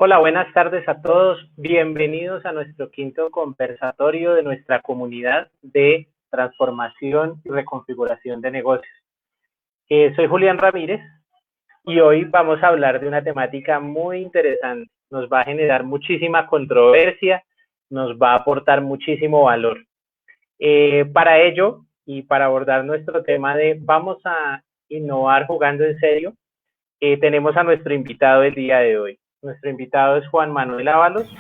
Hola, buenas tardes a todos. Bienvenidos a nuestro quinto conversatorio de nuestra comunidad de transformación y reconfiguración de negocios. Soy Julián Ramírez y hoy vamos a hablar de una temática muy interesante. Nos va a generar muchísima controversia, nos va a aportar muchísimo valor. Para ello y para abordar nuestro tema de vamos a innovar jugando en serio, tenemos a nuestro invitado el día de hoy. Nuestro invitado es Juan Manuel Ábalos.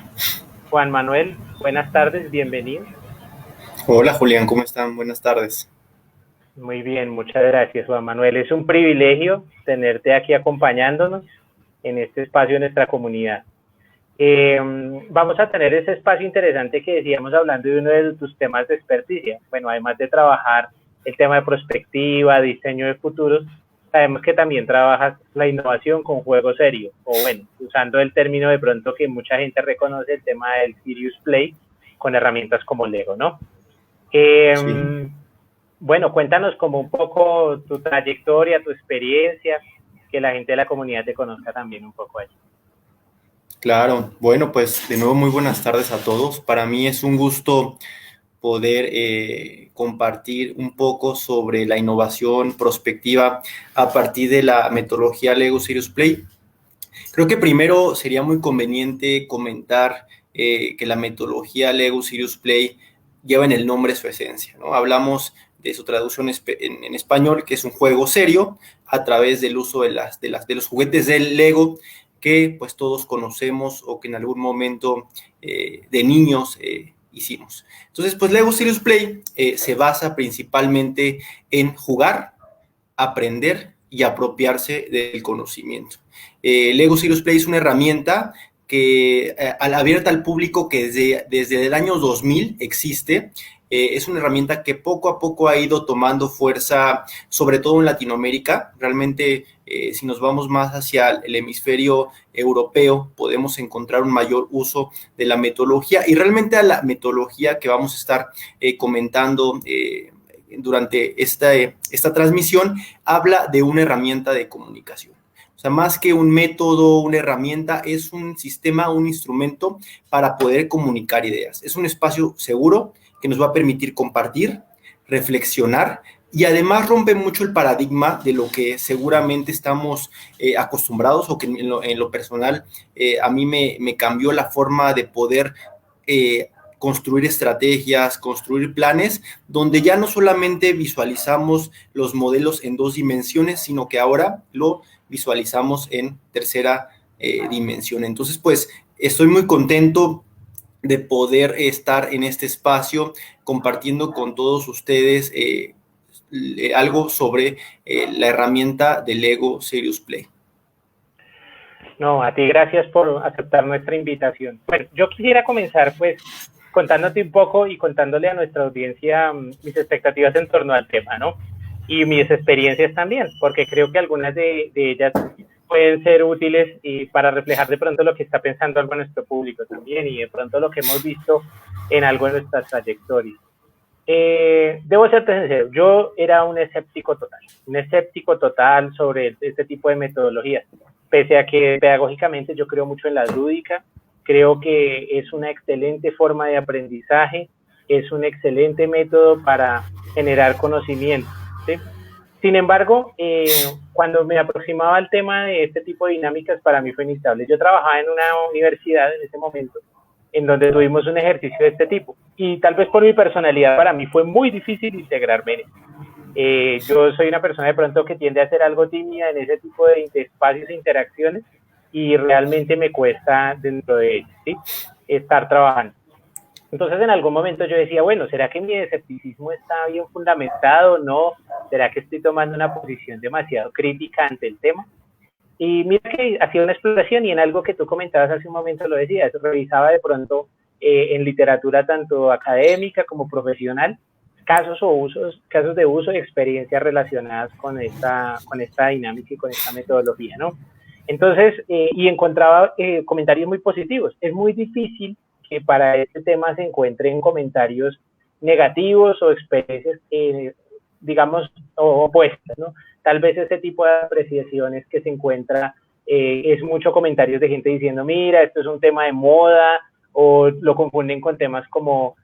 Juan Manuel, buenas tardes, bienvenido. Hola Julián, ¿cómo están? Buenas tardes. Muy bien, muchas gracias Juan Manuel. Es un privilegio tenerte aquí acompañándonos en este espacio de nuestra comunidad. Vamos a tener ese espacio interesante que decíamos hablando de uno de tus temas de experticia. Bueno, además de trabajar el tema de prospectiva, diseño de futuros, sabemos que también trabajas la innovación con juego serio, o bueno, usando el término de pronto que mucha gente reconoce, el tema del Serious Play, con herramientas como Lego, ¿no? Sí. Bueno, cuéntanos como un poco tu trayectoria, tu experiencia, que la gente de la comunidad te conozca también un poco allí. Claro, bueno, pues de nuevo muy buenas tardes a todos. Para mí es un gusto poder compartir un poco sobre la innovación prospectiva a partir de la metodología Lego Serious Play. Creo que primero sería muy conveniente comentar que la metodología Lego Serious Play lleva en el nombre su esencia, ¿no? Hablamos de su traducción en español, que es un juego serio a través del uso de los juguetes del Lego que pues todos conocemos o que en algún momento de niños hicimos. Entonces, pues Lego Serious Play se basa principalmente en jugar, aprender y apropiarse del conocimiento. Lego Serious Play es una herramienta que abierta al público que desde el año 2000 existe. Es una herramienta que poco a poco ha ido tomando fuerza, sobre todo en Latinoamérica. Realmente, si nos vamos más hacia el hemisferio europeo, podemos encontrar un mayor uso de la metodología y realmente a la metodología que vamos a estar comentando durante esta transmisión, habla de una herramienta de comunicación. O sea, más que un método, una herramienta, es un sistema, un instrumento para poder comunicar ideas. Es un espacio seguro que nos va a permitir compartir, reflexionar y además rompe mucho el paradigma de lo que seguramente estamos acostumbrados o que en lo personal a mí me cambió la forma de poder construir estrategias, construir planes, donde ya no solamente visualizamos los modelos en 2 dimensiones, sino que ahora lo visualizamos en tercera dimensión. Entonces, pues, estoy muy contento de poder estar en este espacio compartiendo con todos ustedes algo sobre la herramienta de Lego Serious Play. No, a ti gracias por aceptar nuestra invitación. Bueno, yo quisiera comenzar pues contándote un poco y contándole a nuestra audiencia mis expectativas en torno al tema, ¿no? Y mis experiencias también, porque creo que algunas de ellas pueden ser útiles y para reflejar de pronto lo que está pensando algo nuestro público también y de pronto lo que hemos visto en algo de nuestras trayectorias. Debo serte sincero, yo era un escéptico total sobre este tipo de metodologías, pese a que pedagógicamente yo creo mucho en la lúdica, creo que es una excelente forma de aprendizaje, es un excelente método para generar conocimiento, ¿sí? Sin embargo, cuando me aproximaba al tema de este tipo de dinámicas, para mí fue inestable. Yo trabajaba en una universidad en ese momento, en donde tuvimos un ejercicio de este tipo. Y tal vez por mi personalidad, para mí fue muy difícil integrarme en eso. Yo soy una persona de pronto que tiende a ser algo tímida en ese tipo de espacios e interacciones y realmente me cuesta dentro de ellos, ¿sí? Estar trabajando. Entonces en algún momento yo decía, bueno, ¿será que mi escepticismo está bien fundamentado? ¿No? ¿Será que estoy tomando una posición demasiado crítica ante el tema? Y mira que hacía una exploración y en algo que tú comentabas hace un momento lo decías, revisaba de pronto en literatura tanto académica como profesional casos de uso y experiencias relacionadas con esta dinámica y con esta metodología, ¿no? Entonces, y encontraba comentarios muy positivos. Es muy difícil que para este tema se encuentren comentarios negativos o experiencias, digamos, opuestas, ¿no? Tal vez ese tipo de apreciaciones que se encuentra es mucho comentarios de gente diciendo, mira, esto es un tema de moda, o lo confunden con temas como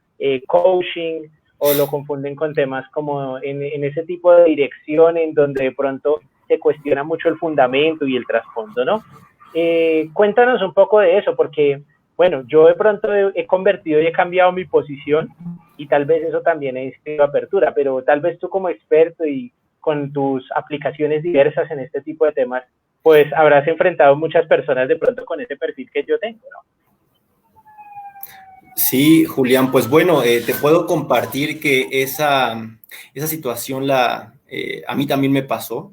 coaching, o lo confunden con temas como en ese tipo de dirección en donde de pronto se cuestiona mucho el fundamento y el trasfondo, ¿no? Cuéntanos un poco de eso, porque, bueno, yo de pronto he convertido y he cambiado mi posición y tal vez eso también ha inspirado apertura, pero tal vez tú como experto y con tus aplicaciones diversas en este tipo de temas, pues habrás enfrentado muchas personas de pronto con ese perfil que yo tengo, ¿no? Sí, Julián, pues bueno, te puedo compartir que esa situación a mí también me pasó.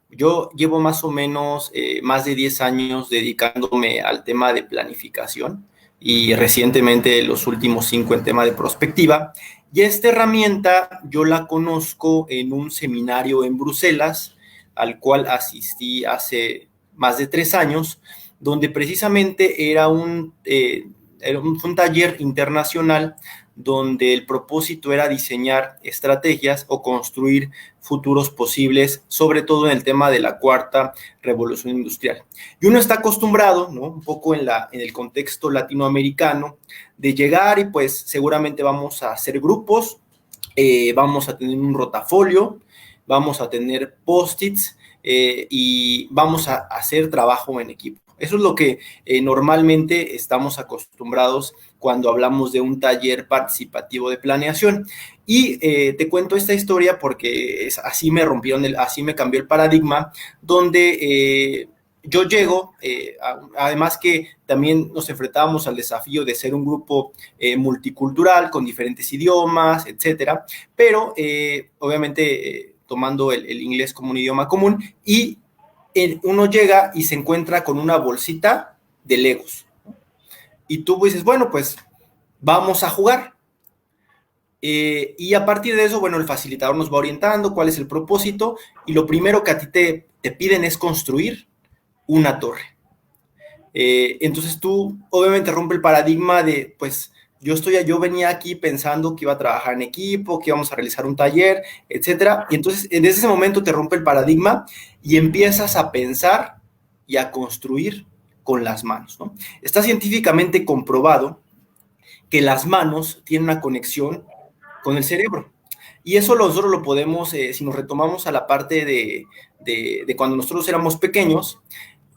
Yo llevo más o menos más de 10 años dedicándome al tema de planificación y recientemente los últimos 5 en tema de prospectiva. Y esta herramienta yo la conozco en un seminario en Bruselas, al cual asistí hace más de 3 años, donde precisamente fue un taller internacional donde el propósito era diseñar estrategias o construir futuros posibles, sobre todo en el tema de la cuarta revolución industrial. Y uno está acostumbrado, ¿no? Un poco en el contexto latinoamericano, de llegar y pues seguramente vamos a hacer grupos, vamos a tener un rotafolio, vamos a tener post-its y vamos a hacer trabajo en equipo. Eso es lo que normalmente estamos acostumbrados cuando hablamos de un taller participativo de planeación. Y te cuento esta historia porque así me cambió el paradigma, donde yo llego, además que también nos enfrentábamos al desafío de ser un grupo multicultural, con diferentes idiomas, etcétera, pero obviamente tomando el inglés como un idioma común, y uno llega y se encuentra con una bolsita de Legos. Y tú dices, bueno, pues vamos a jugar. Y a partir de eso, bueno, el facilitador nos va orientando cuál es el propósito, y lo primero que a ti te piden es construir una torre. Entonces tú, obviamente, rompe el paradigma de, pues, yo venía aquí pensando que iba a trabajar en equipo, que íbamos a realizar un taller, etcétera. Y entonces, desde ese momento te rompe el paradigma y empiezas a pensar y a construir con las manos, ¿no? Está científicamente comprobado que las manos tienen una conexión con el cerebro. Y eso nosotros lo podemos, si nos retomamos a la parte de cuando nosotros éramos pequeños,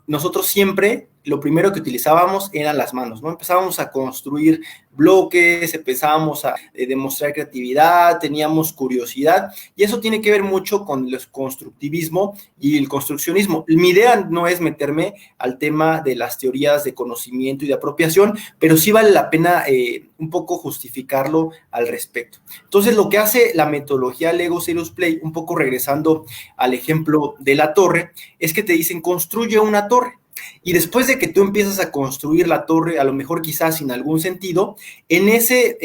nosotros siempre lo primero que utilizábamos eran las manos, ¿no? Empezábamos a construir bloques, empezábamos a demostrar creatividad, teníamos curiosidad, y eso tiene que ver mucho con el constructivismo y el construccionismo. Mi idea no es meterme al tema de las teorías de conocimiento y de apropiación, pero sí vale la pena un poco justificarlo al respecto. Entonces, lo que hace la metodología Lego Serious Play, un poco regresando al ejemplo de la torre, es que te dicen, construye una torre. Y después de que tú empiezas a construir la torre, a lo mejor quizás sin algún sentido, en ese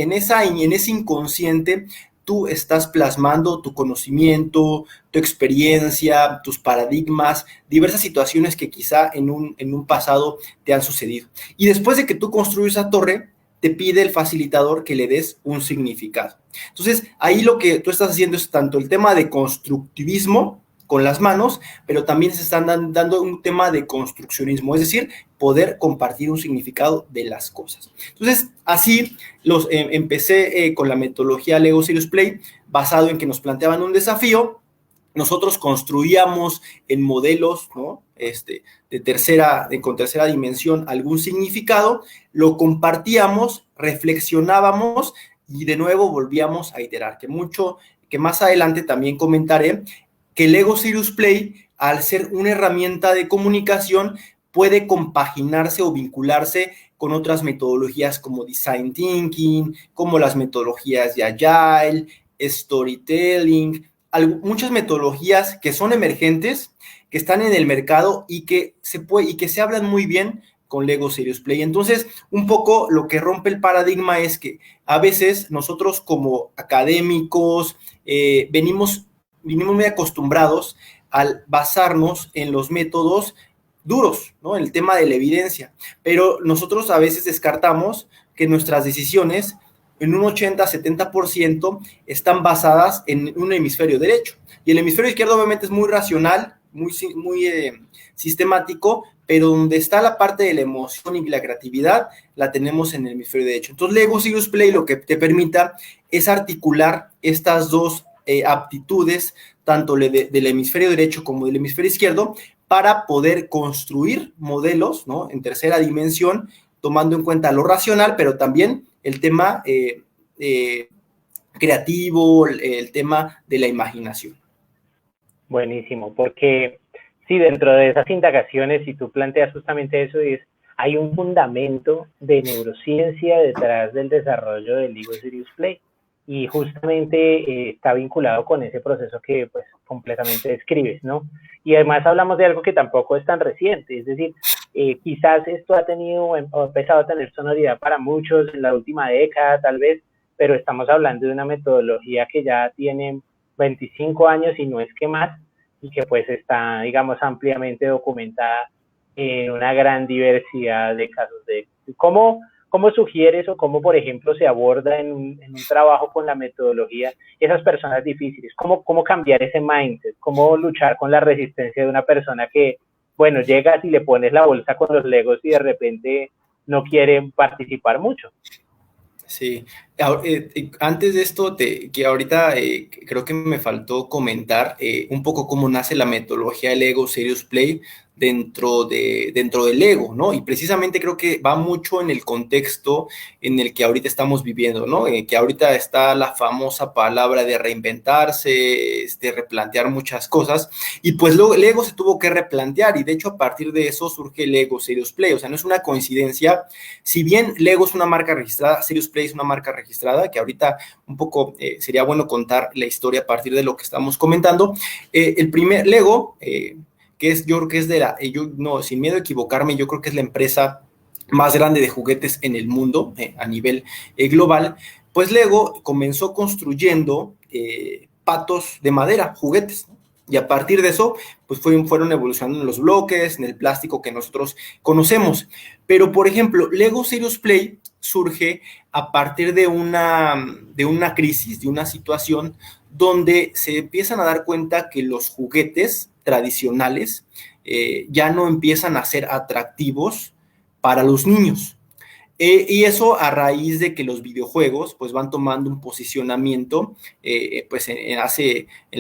inconsciente tú estás plasmando tu conocimiento, tu experiencia, tus paradigmas, diversas situaciones que quizá en un pasado te han sucedido. Y después de que tú construyes esa torre, te pide el facilitador que le des un significado. Entonces, ahí lo que tú estás haciendo es tanto el tema de constructivismo con las manos, pero también se están dando un tema de construccionismo, es decir, poder compartir un significado de las cosas. Entonces, así empecé con la metodología Lego Serious Play, basado en que nos planteaban un desafío. Nosotros construíamos en modelos, ¿no? Con tercera dimensión algún significado, lo compartíamos, reflexionábamos y de nuevo volvíamos a iterar, que más adelante también comentaré que Lego Serious Play, al ser una herramienta de comunicación, puede compaginarse o vincularse con otras metodologías como Design Thinking, como las metodologías de Agile, Storytelling, muchas metodologías que son emergentes, que están en el mercado y que se hablan muy bien con Lego Serious Play. Entonces, un poco lo que rompe el paradigma es que a veces nosotros como académicos venimos muy acostumbrados al basarnos en los métodos duros, ¿no? En el tema de la evidencia, pero nosotros a veces descartamos que nuestras decisiones en un 80-70% están basadas en un hemisferio derecho, y el hemisferio izquierdo obviamente es muy racional, muy sistemático, pero donde está la parte de la emoción y la creatividad, la tenemos en el hemisferio derecho. Entonces, Lego Serious Play lo que te permita es articular estas dos aptitudes, tanto del hemisferio derecho como del hemisferio izquierdo, para poder construir modelos, ¿no?, en tercera dimensión, tomando en cuenta lo racional, pero también el tema creativo, el tema de la imaginación. Buenísimo, porque sí, dentro de esas indagaciones, si tú planteas justamente eso, hay un fundamento de neurociencia detrás del desarrollo del Lego Serious Play, y justamente está vinculado con ese proceso que pues completamente describes, ¿no? Y además hablamos de algo que tampoco es tan reciente, es decir, quizás esto ha tenido o ha empezado a tener sonoridad para muchos en la última década tal vez, pero estamos hablando de una metodología que ya tiene 25 años y no es que más, y que pues está, digamos, ampliamente documentada en una gran diversidad de casos. De cómo sugieres o cómo, por ejemplo, se aborda en un trabajo con la metodología esas personas difíciles, cómo cambiar ese mindset, cómo luchar con la resistencia de una persona que, bueno, llegas y le pones la bolsa con los legos y de repente no quiere participar mucho. Sí, antes de esto, que ahorita creo que me faltó comentar un poco cómo nace la metodología del Lego Serious Play dentro del Lego, ¿no? Y precisamente creo que va mucho en el contexto en el que ahorita estamos viviendo, ¿no? Que ahorita está la famosa palabra de reinventarse, replantear muchas cosas, y pues luego Lego se tuvo que replantear, y de hecho a partir de eso surge el Lego Serious Play. O sea, no es una coincidencia. Si bien Lego es una marca registrada, Serious Play es una marca registrada, que ahorita un poco sería bueno contar la historia a partir de lo que estamos comentando. El primer Lego, que es, yo creo que es sin miedo a equivocarme, yo creo que es la empresa más grande de juguetes en el mundo, a nivel global. Pues Lego comenzó construyendo patos de madera, juguetes, ¿no? Y a partir de eso, pues fueron evolucionando en los bloques, en el plástico que nosotros conocemos. Pero, por ejemplo, Lego Serious Play surge a partir de una crisis, de una situación donde se empiezan a dar cuenta que los juguetes tradicionales ya no empiezan a ser atractivos para los niños. Y eso a raíz de que los videojuegos pues van tomando un posicionamiento pues en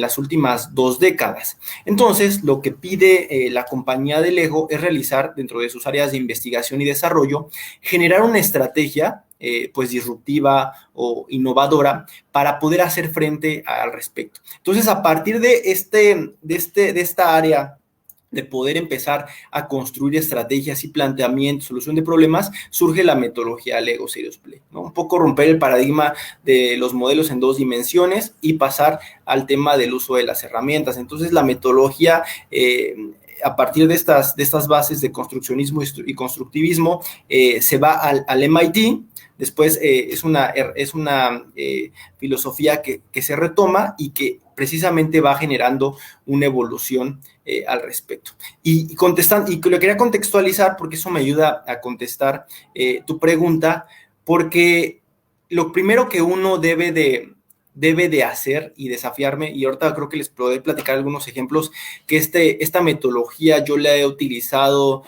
las últimas 2 décadas. Entonces, lo que pide la compañía de Lego es realizar, dentro de sus áreas de investigación y desarrollo, generar una estrategia pues disruptiva o innovadora para poder hacer frente al respecto. Entonces, a partir de esta área de poder empezar a construir estrategias y planteamientos, solución de problemas, surge la metodología Lego Serious Play, ¿no? Un poco romper el paradigma de los modelos en 2 dimensiones y pasar al tema del uso de las herramientas. Entonces, la metodología, a partir de estas bases de construccionismo y constructivismo, se va al MIT. Después es una filosofía que se retoma y que precisamente va generando una evolución al respecto. Y lo quería contextualizar porque eso me ayuda a contestar tu pregunta, porque lo primero que uno debe de hacer y desafiarme, y ahorita creo que les puedo platicar algunos ejemplos, que esta metodología yo la he utilizado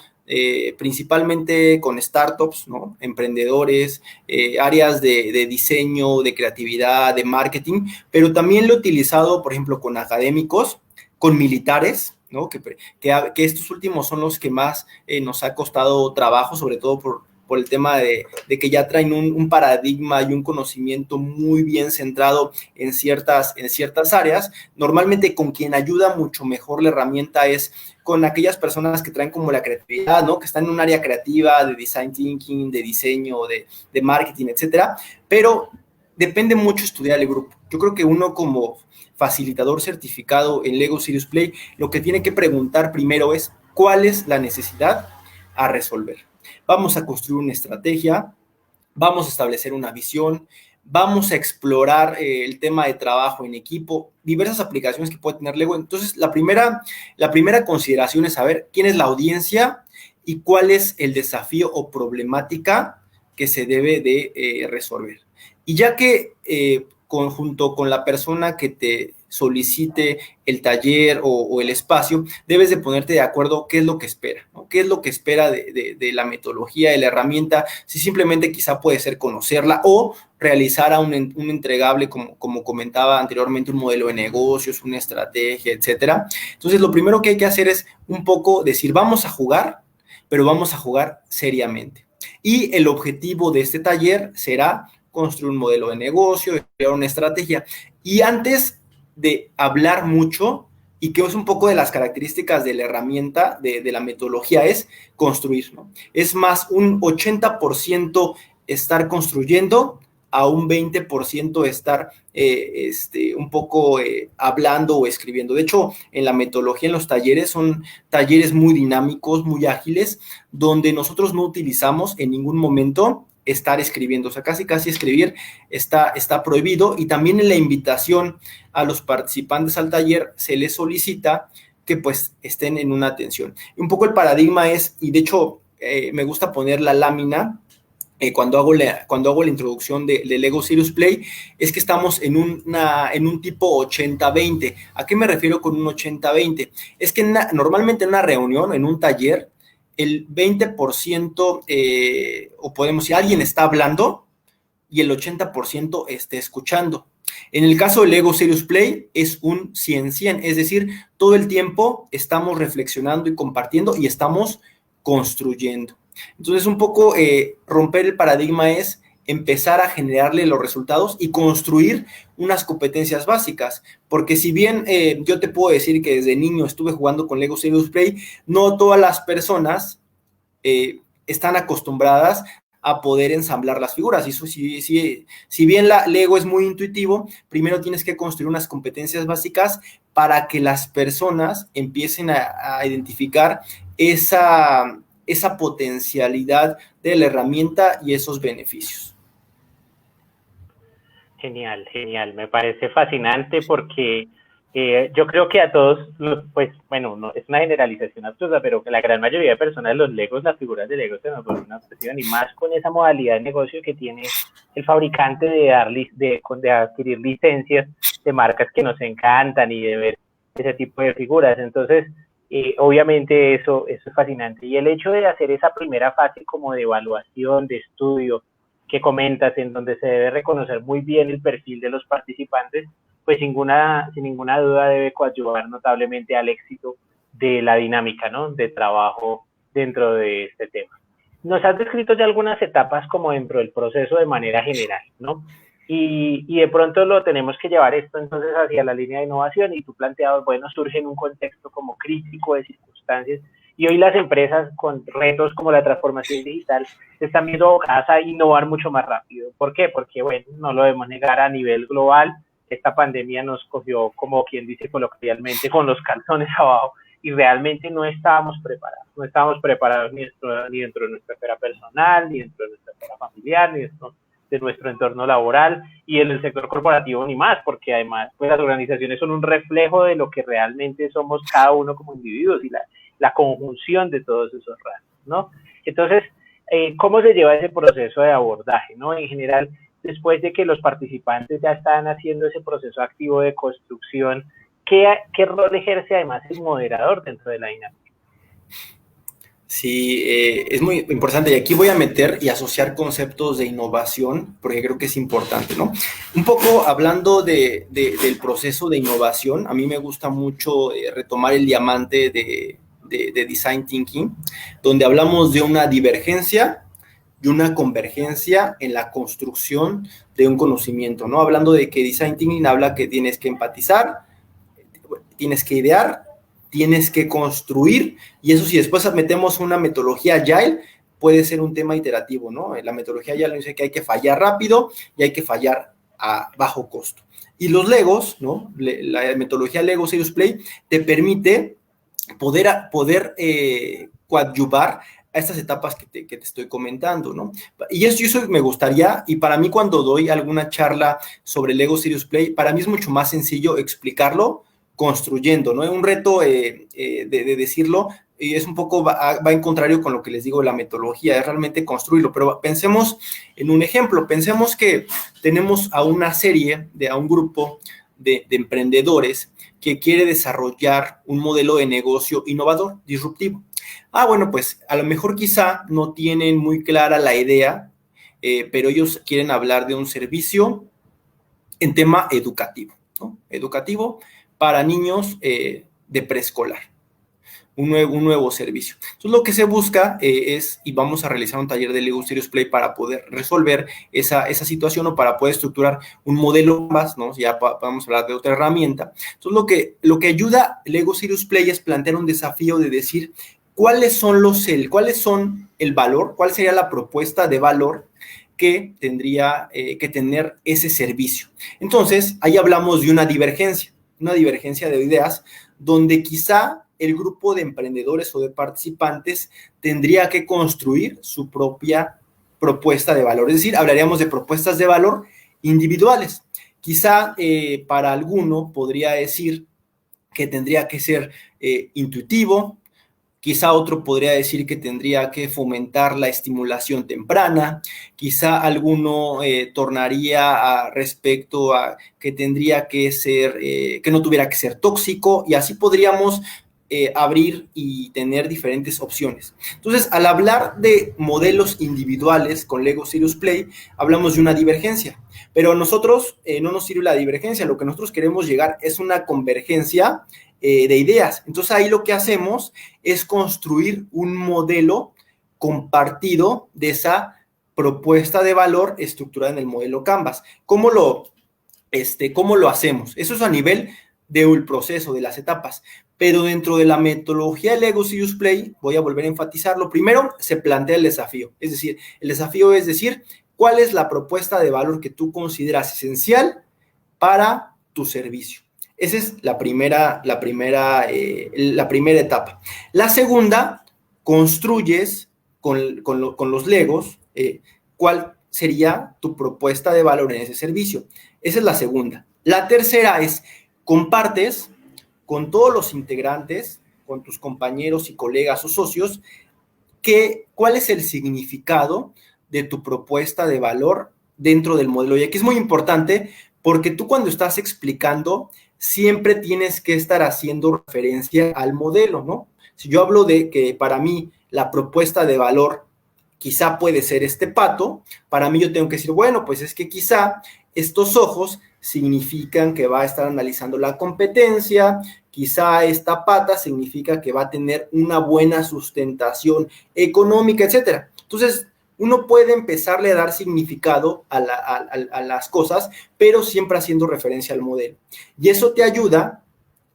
principalmente con startups, ¿no? Emprendedores, áreas de diseño, de creatividad, de marketing, pero también lo he utilizado, por ejemplo, con académicos, con militares, ¿no? Que estos últimos son los que más nos ha costado trabajo, sobre todo por el tema de que ya traen un paradigma y un conocimiento muy bien centrado en ciertas áreas. Normalmente con quien ayuda mucho mejor la herramienta es con aquellas personas que traen como la creatividad, ¿no? Que están en un área creativa, de design thinking, de diseño, de marketing, etcétera. Pero depende mucho estudiar el grupo. Yo creo que uno como facilitador certificado en Lego Serious Play, lo que tiene que preguntar primero es ¿cuál es la necesidad a resolver? Vamos a construir una estrategia, vamos a establecer una visión, vamos a explorar el tema de trabajo en equipo, diversas aplicaciones que puede tener Lego. Entonces, la primera consideración es saber quién es la audiencia y cuál es el desafío o problemática que se debe de resolver. Y ya que junto con la persona que te solicite el taller o el espacio, debes de ponerte de acuerdo qué es lo que espera, ¿no? ¿Qué es lo que espera de la metodología, de la herramienta? Si simplemente quizá puede ser conocerla o realizar un entregable, como comentaba anteriormente, un modelo de negocios, una estrategia, etcétera. Entonces, lo primero que hay que hacer es un poco decir, vamos a jugar, pero vamos a jugar seriamente. Y el objetivo de este taller será construir un modelo de negocio, crear una estrategia. Y antes de hablar mucho, y que es un poco de las características de la herramienta, de la metodología, es construir, ¿no? Es más un 80% estar construyendo a un 20% estar un poco hablando o escribiendo. De hecho, en la metodología, en los talleres, son talleres muy dinámicos, muy ágiles, donde nosotros no utilizamos en ningún momento estar escribiendo. O sea, casi escribir está prohibido, y también en la invitación a los participantes al taller se les solicita que pues estén en una atención. Un poco el paradigma es, y de hecho me gusta poner la lámina cuando hago la introducción de Lego Serious Play, es que estamos en un tipo 80-20. ¿A qué me refiero con un 80-20? Es que normalmente en una reunión, en un taller, el 20%, o podemos decir, alguien está hablando y el 80% está escuchando. En el caso del Lego Serious Play es un 100-100, es decir, todo el tiempo estamos reflexionando y compartiendo y estamos construyendo. Entonces, un poco romper el paradigma es empezar a generarle los resultados y construir unas competencias básicas, porque si bien yo te puedo decir que desde niño estuve jugando con Lego Serious Play, no todas las personas están acostumbradas a poder ensamblar las figuras. Y eso, si bien Lego es muy intuitivo, primero tienes que construir unas competencias básicas para que las personas empiecen a identificar esa potencialidad de la herramienta y esos beneficios. Genial, genial. Me parece fascinante porque yo creo que a todos, pues, bueno, no, es una generalización absurda, pero que la gran mayoría de personas, los Legos, las figuras de Lego se nos vuelven una obsesión, y más con esa modalidad de negocio que tiene el fabricante de adquirir licencias de marcas que nos encantan y de ver ese tipo de figuras. Entonces, obviamente eso es fascinante. Y el hecho de hacer esa primera fase como de evaluación, de estudio, que comentas, en donde se debe reconocer muy bien el perfil de los participantes, pues sin ninguna duda debe coadyuvar notablemente al éxito de la dinámica, ¿no?, de trabajo dentro de este tema. Nos has descrito ya algunas etapas como dentro del proceso de manera general, ¿no? Y de pronto lo tenemos que llevar esto entonces hacia la línea de innovación, y tú planteabas, bueno, surge en un contexto como crítico de circunstancias, y hoy las empresas con retos como la transformación digital están viendo abocadas a innovar mucho más rápido. ¿Por qué? Porque, bueno, no lo debemos negar, a nivel global, esta pandemia nos cogió, como quien dice coloquialmente, con los calzones abajo, y realmente no estábamos preparados ni dentro de nuestra esfera personal, ni dentro de nuestra esfera familiar, ni dentro de nuestro entorno laboral, y en el sector corporativo ni más, porque además pues las organizaciones son un reflejo de lo que realmente somos cada uno como individuos, y la conjunción de todos esos rasgos, ¿no? Entonces, ¿cómo se lleva ese proceso de abordaje, ¿no? En general, después de que los participantes ya están haciendo ese proceso activo de construcción, ¿qué rol ejerce además el moderador dentro de la dinámica? Sí, es muy importante, y aquí voy a meter y asociar conceptos de innovación, porque creo que es importante, ¿no? Un poco hablando del proceso de innovación, a mí me gusta mucho retomar el diamante de Design Thinking, donde hablamos de una divergencia y una convergencia en la construcción de un conocimiento, ¿no? Hablando de que Design Thinking habla que tienes que empatizar, tienes que idear, tienes que construir, y eso si después metemos una metodología Agile, puede ser un tema iterativo, ¿no? La metodología Agile dice que hay que fallar rápido y hay que fallar a bajo costo. Y los Legos, ¿no? La metodología Lego Serious Play te permite poder coadyuvar a estas etapas que te estoy comentando, ¿no? Y eso me gustaría, y para mí cuando doy alguna charla sobre Lego Serious Play, para mí es mucho más sencillo explicarlo construyendo, ¿no? Un reto de decirlo, y es un poco, va en contrario con lo que les digo de la metodología, es realmente construirlo, pero pensemos en un ejemplo, pensemos que tenemos a un grupo de emprendedores que quiere desarrollar un modelo de negocio innovador, disruptivo. Bueno, pues a lo mejor quizá no tienen muy clara la idea, pero ellos quieren hablar de un servicio en tema educativo, ¿no? Educativo para niños de preescolar. Un nuevo servicio. Entonces, lo que se busca es, y vamos a realizar un taller de Lego Serious Play para poder resolver esa situación o para poder estructurar un modelo más, ¿no? Ya podemos hablar de otra herramienta. Entonces, lo que ayuda Lego Serious Play es plantear un desafío de decir cuál sería la propuesta de valor que tendría que tener ese servicio. Entonces, ahí hablamos de una divergencia de ideas, donde quizá el grupo de emprendedores o de participantes tendría que construir su propia propuesta de valor. Es decir, hablaríamos de propuestas de valor individuales. Quizá para alguno podría decir que tendría que ser intuitivo. Quizá otro podría decir que tendría que fomentar la estimulación temprana. Quizá alguno tornaría respecto a que tendría que ser, que no tuviera que ser tóxico, y así podríamos abrir y tener diferentes opciones. Entonces, al hablar de modelos individuales con Lego Serious Play, hablamos de una divergencia, pero a nosotros no nos sirve la divergencia. Lo que nosotros queremos llegar es una convergencia de ideas. Entonces, ahí lo que hacemos es construir un modelo compartido de esa propuesta de valor estructurada en el modelo Canvas. ¿Cómo lo hacemos? Eso es a nivel del proceso, de las etapas. Pero dentro de la metodología de Lego Serious Play, voy a volver a enfatizarlo, primero se plantea el desafío. Es decir, el desafío es decir, ¿cuál es la propuesta de valor que tú consideras esencial para tu servicio? Esa es la primera etapa. La segunda, construyes con los Legos cuál sería tu propuesta de valor en ese servicio. Esa es la segunda. La tercera es, compartes con todos los integrantes, con tus compañeros y colegas o socios, cuál es el significado de tu propuesta de valor dentro del modelo. Y aquí es muy importante porque tú, cuando estás explicando, siempre tienes que estar haciendo referencia al modelo, ¿no? Si yo hablo de que para mí la propuesta de valor quizá puede ser este pato, para mí yo tengo que decir, bueno, pues es que quizá estos ojos significan que va a estar analizando la competencia, quizá esta pata significa que va a tener una buena sustentación económica, etcétera. Entonces, uno puede empezarle a dar significado a las cosas, pero siempre haciendo referencia al modelo. Y eso te ayuda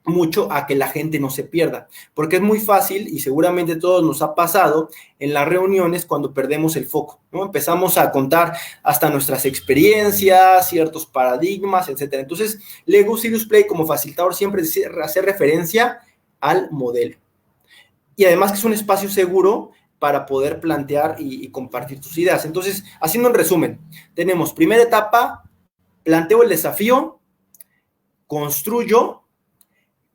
mucho a que la gente no se pierda, porque es muy fácil, y seguramente a todos nos ha pasado en las reuniones, cuando perdemos el foco, ¿no? Empezamos a contar hasta nuestras experiencias, ciertos paradigmas, etcétera. Entonces, Lego Serious Play como facilitador siempre hace referencia al modelo. Y además que es un espacio seguro para poder plantear y compartir tus ideas. Entonces, haciendo un resumen, tenemos primera etapa, planteo el desafío, construyo,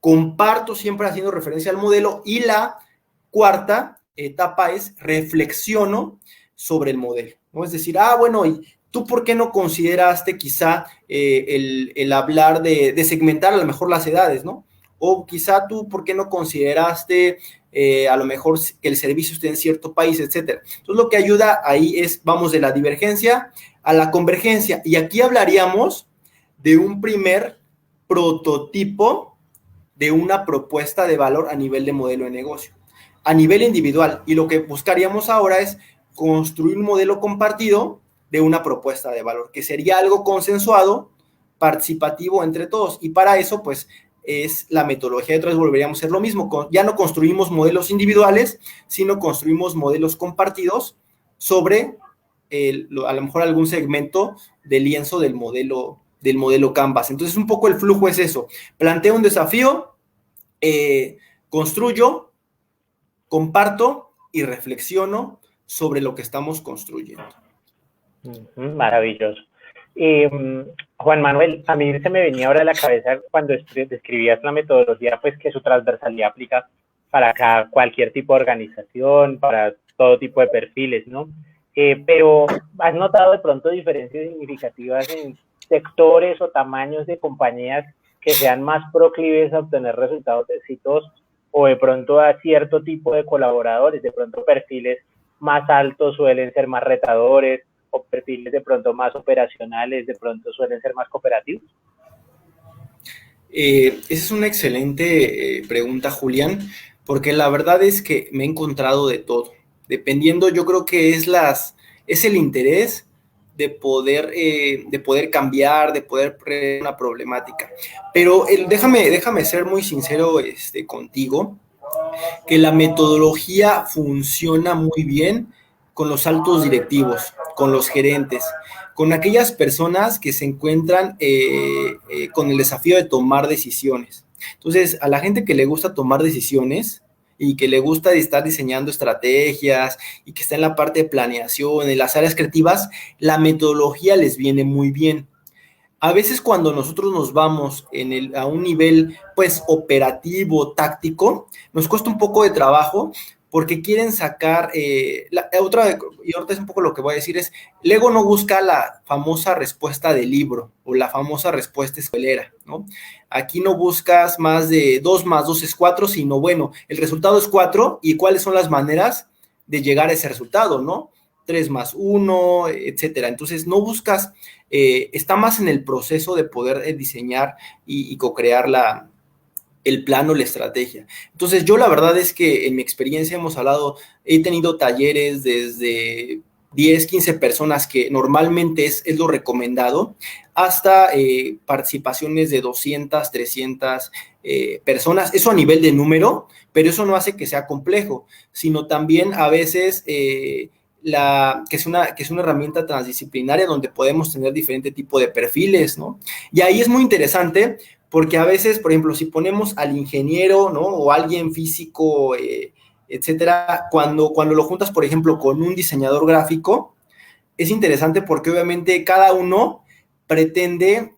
comparto siempre haciendo referencia al modelo, y la cuarta etapa es reflexiono sobre el modelo, ¿no? Es decir, bueno, ¿y tú por qué no consideraste quizá el hablar de segmentar a lo mejor las edades, ¿no? O quizá tú por qué no consideraste a lo mejor que el servicio esté en cierto país, etcétera. Entonces, lo que ayuda ahí es, vamos de la divergencia a la convergencia, y aquí hablaríamos de un primer prototipo de una propuesta de valor a nivel de modelo de negocio, a nivel individual. Y lo que buscaríamos ahora es construir un modelo compartido de una propuesta de valor, que sería algo consensuado, participativo entre todos. Y para eso, pues, es la metodología de otra vez volveríamos a hacer lo mismo. Ya no construimos modelos individuales, sino construimos modelos compartidos sobre a lo mejor algún segmento del lienzo del modelo Canvas. Entonces, un poco el flujo es eso. Planteo un desafío, construyo, comparto y reflexiono sobre lo que estamos construyendo. Maravilloso. Juan Manuel, a mí se me venía ahora a la cabeza cuando describías la metodología, pues que su transversalidad aplica para cualquier tipo de organización, para todo tipo de perfiles, ¿no? Pero ¿has notado de pronto diferencias significativas sectores o tamaños de compañías que sean más proclives a obtener resultados exitosos, o de pronto a cierto tipo de colaboradores, de pronto perfiles más altos suelen ser más retadores, o perfiles de pronto más operacionales, de pronto suelen ser más cooperativos? Esa es una excelente pregunta, Julián, porque la verdad es que me he encontrado de todo. Dependiendo, yo creo que es el interés de poder cambiar, de poder prever una problemática. Pero déjame ser muy sincero contigo, que la metodología funciona muy bien con los altos directivos, con los gerentes, con aquellas personas que se encuentran con el desafío de tomar decisiones. Entonces, a la gente que le gusta tomar decisiones y que le gusta estar diseñando estrategias y que está en la parte de planeación, en las áreas creativas, la metodología les viene muy bien. A veces cuando nosotros nos vamos a un nivel pues operativo, táctico, nos cuesta un poco de trabajo porque quieren sacar, y ahorita es un poco lo que voy a decir, es, el ego no busca la famosa respuesta del libro o la famosa respuesta escuelera, ¿no? Aquí no buscas más de 2 más 2 es 4, sino bueno, el resultado es 4 y cuáles son las maneras de llegar a ese resultado, ¿no? 3 más 1, etcétera. Entonces no buscas, está más en el proceso de poder diseñar y co-crear el plano, la estrategia. Entonces yo la verdad es que en mi experiencia he tenido talleres desde 10, 15 personas, que normalmente es lo recomendado, hasta participaciones de 200, 300 personas, eso a nivel de número, pero eso no hace que sea complejo, sino también a veces que es una herramienta transdisciplinaria donde podemos tener diferente tipo de perfiles, ¿no? Y ahí es muy interesante porque a veces, por ejemplo, si ponemos al ingeniero, ¿no? O alguien físico, etcétera, cuando lo juntas, por ejemplo, con un diseñador gráfico, es interesante porque obviamente cada uno pretende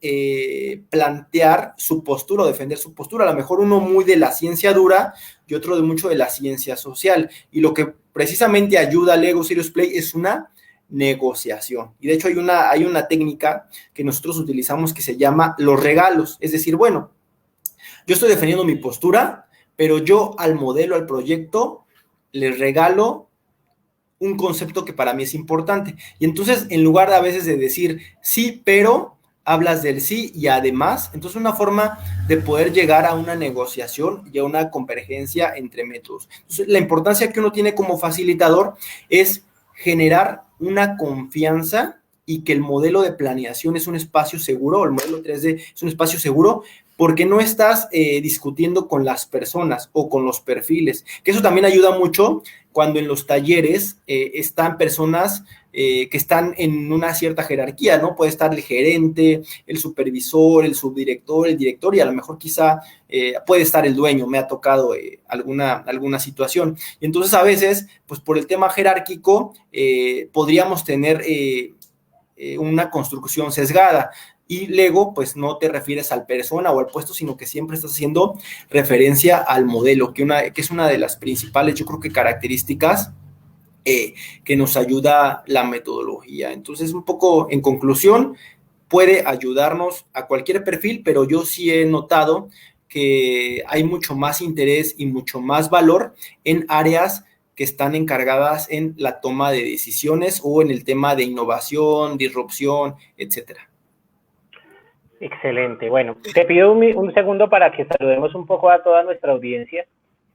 plantear su postura o defender su postura. A lo mejor uno muy de la ciencia dura y otro de mucho de la ciencia social. Y lo que precisamente ayuda a Lego Serious Play es una negociación. Y de hecho hay una técnica que nosotros utilizamos que se llama los regalos. Es decir, bueno, yo estoy defendiendo mi postura, pero yo al modelo, al proyecto, les regalo un concepto que para mí es importante. Y entonces, en lugar de a veces de decir sí, pero, hablas del sí y además, entonces una forma de poder llegar a una negociación y a una convergencia entre métodos. Entonces, la importancia que uno tiene como facilitador es generar una confianza y que el modelo de planeación es un espacio seguro, o el modelo 3D es un espacio seguro, porque no estás discutiendo con las personas o con los perfiles, que eso también ayuda mucho cuando en los talleres están personas que están en una cierta jerarquía, ¿no? Puede estar el gerente, el supervisor, el subdirector, el director, y a lo mejor quizá puede estar el dueño. Me ha tocado alguna situación. Y entonces a veces, pues por el tema jerárquico, podríamos tener una construcción sesgada. Y Lego, pues no te refieres al persona o al puesto, sino que siempre estás haciendo referencia al modelo, que es una de las principales, yo creo que características que nos ayuda la metodología. Entonces, un poco en conclusión, puede ayudarnos a cualquier perfil, pero yo sí he notado que hay mucho más interés y mucho más valor en áreas que están encargadas en la toma de decisiones o en el tema de innovación, disrupción, etcétera. Excelente. Bueno, te pido un segundo para que saludemos un poco a toda nuestra audiencia.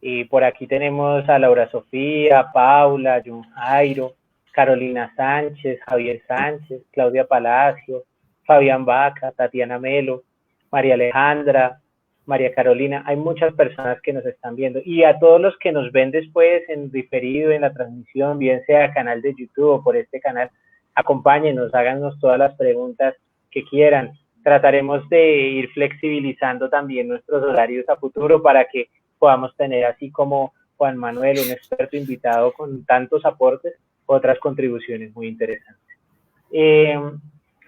Y por aquí tenemos a Laura Sofía, Paula, John Jairo, Carolina Sánchez, Javier Sánchez, Claudia Palacio, Fabián Vaca, Tatiana Melo, María Alejandra, María Carolina. Hay muchas personas que nos están viendo. Y a todos los que nos ven después en diferido, en la transmisión, bien sea canal de YouTube o por este canal, acompáñenos, háganos todas las preguntas que quieran. Trataremos de ir flexibilizando también nuestros horarios a futuro para que podamos tener, así como Juan Manuel, un experto invitado con tantos aportes, otras contribuciones muy interesantes.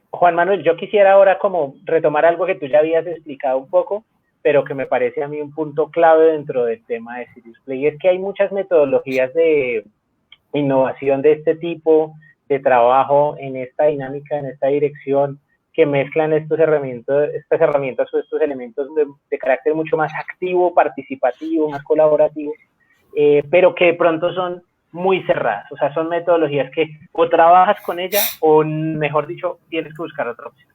Juan Manuel, yo quisiera ahora como retomar algo que tú ya habías explicado un poco, pero que me parece a mí un punto clave dentro del tema de Serious Play, es que hay muchas metodologías de innovación de este tipo, de trabajo en esta dinámica, en esta dirección, que mezclan estas herramientas o estos elementos de carácter mucho más activo, participativo, más colaborativo, pero que de pronto son muy cerradas, o sea, son metodologías que o trabajas con ella o, mejor dicho, tienes que buscar otra opción.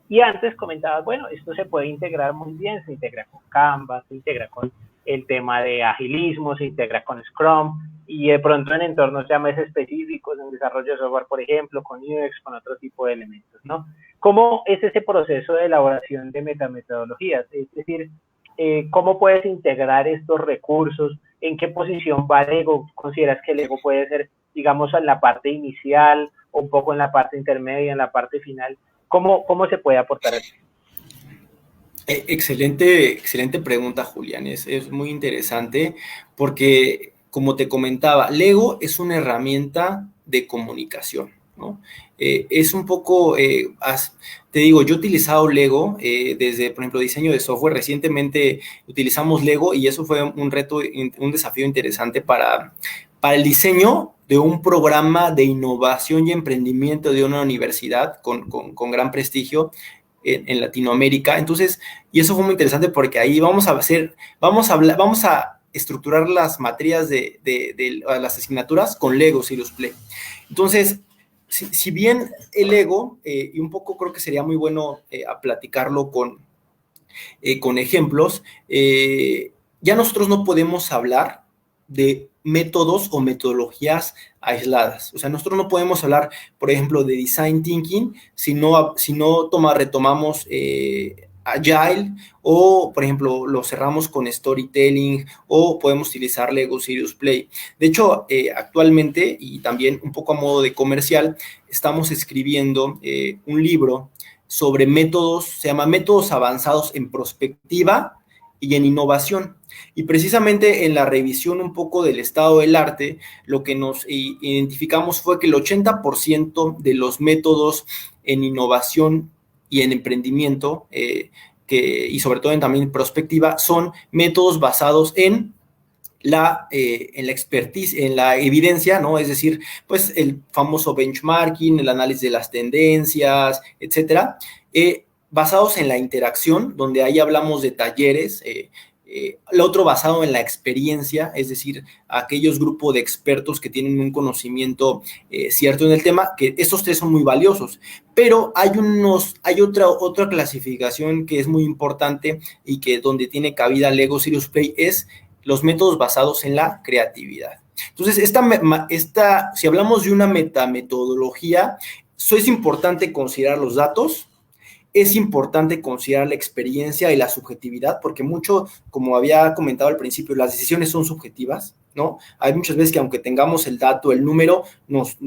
Y antes comentabas, bueno, esto se puede integrar muy bien, se integra con Canva, se integra con el tema de agilismo, se integra con Scrum, y de pronto en entornos ya más específicos, en desarrollo de software, por ejemplo, con UX, con otro tipo de elementos, ¿no? ¿Cómo es ese proceso de elaboración de metametodologías? Es decir, ¿cómo puedes integrar estos recursos? ¿En qué posición va Lego? ¿Consideras que Lego puede ser, digamos, en la parte inicial, o un poco en la parte intermedia, en la parte final? ¿Cómo se puede aportar aquí? Excelente pregunta, Julián. Es muy interesante porque, como te comentaba, Lego es una herramienta de comunicación, ¿no? Es un poco, te digo, yo he utilizado Lego desde, por ejemplo, diseño de software. Recientemente utilizamos Lego y eso fue un reto, un desafío interesante para el diseño de un programa de innovación y emprendimiento de una universidad con gran prestigio en Latinoamérica. Entonces, y eso fue muy interesante porque ahí vamos a estructurar las materias de las asignaturas con Lego Serious Play. Entonces, si bien el Lego, y un poco creo que sería muy bueno a platicarlo con ejemplos, ya nosotros no podemos hablar de métodos o metodologías aisladas. O sea, nosotros no podemos hablar, por ejemplo, de design thinking si no retomamos Agile, o, por ejemplo, lo cerramos con storytelling, o podemos utilizar Lego Serious Play. De hecho, actualmente, y también un poco a modo de comercial, estamos escribiendo un libro sobre métodos, se llama Métodos Avanzados en Prospectiva y en Innovación. Y precisamente en la revisión un poco del estado del arte, lo que nos identificamos fue que el 80% de los métodos en innovación y en emprendimiento, y sobre todo también prospectiva, son métodos basados en la expertise, en la evidencia, ¿no? Es decir, pues el famoso benchmarking, el análisis de las tendencias, etcétera, basados en la interacción, donde ahí hablamos de talleres, el otro basado en la experiencia, es decir, aquellos grupos de expertos que tienen un conocimiento cierto en el tema, que estos tres son muy valiosos, pero hay otra clasificación que es muy importante y que donde tiene cabida Lego Serious Play es los métodos basados en la creatividad. Entonces, si hablamos de una metametodología, es importante considerar los datos, es importante considerar la experiencia y la subjetividad, porque mucho, como había comentado al principio, las decisiones son subjetivas, ¿no? Hay muchas veces que aunque tengamos el dato, el número, nos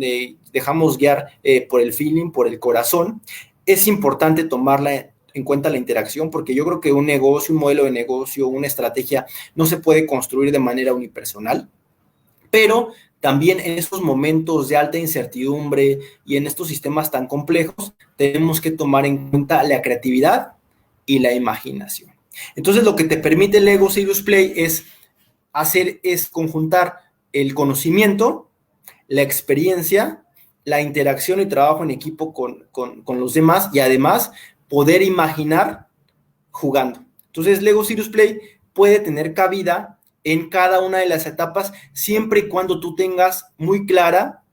dejamos guiar por el feeling, por el corazón. Es importante tomarla en cuenta la interacción, porque yo creo que un negocio, un modelo de negocio, una estrategia no se puede construir de manera unipersonal, pero también en estos momentos de alta incertidumbre y en estos sistemas tan complejos, tenemos que tomar en cuenta la creatividad y la imaginación. Entonces, lo que te permite el Lego Serious Play es conjuntar el conocimiento, la experiencia, la interacción y trabajo en equipo con los demás, y además poder imaginar jugando. Entonces, Lego Serious Play puede tener cabida en cada una de las etapas, siempre y cuando tú tengas muy clara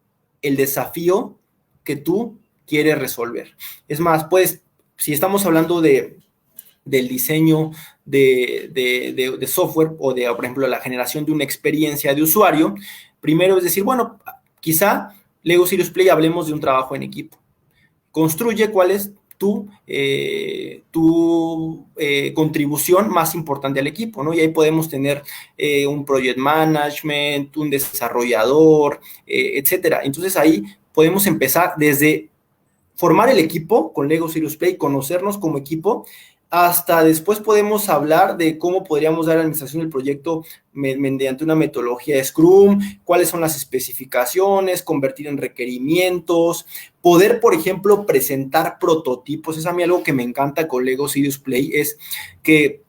el desafío que tú quieres resolver. Es más, pues, si estamos hablando del diseño de software o por ejemplo, la generación de una experiencia de usuario, primero es decir, bueno, quizá Lego Serious Play hablemos de un trabajo en equipo. Construye cuál es tu contribución más importante al equipo, ¿no? Y ahí podemos tener un project management, un desarrollador, etcétera. Entonces ahí podemos empezar desde formar el equipo con Lego Serious Play, conocernos como equipo, hasta después podemos hablar de cómo podríamos dar administración del proyecto mediante una metodología de Scrum, cuáles son las especificaciones, convertir en requerimientos, poder, por ejemplo, presentar prototipos. Es a mí algo que me encanta con Lego Serious Play, es que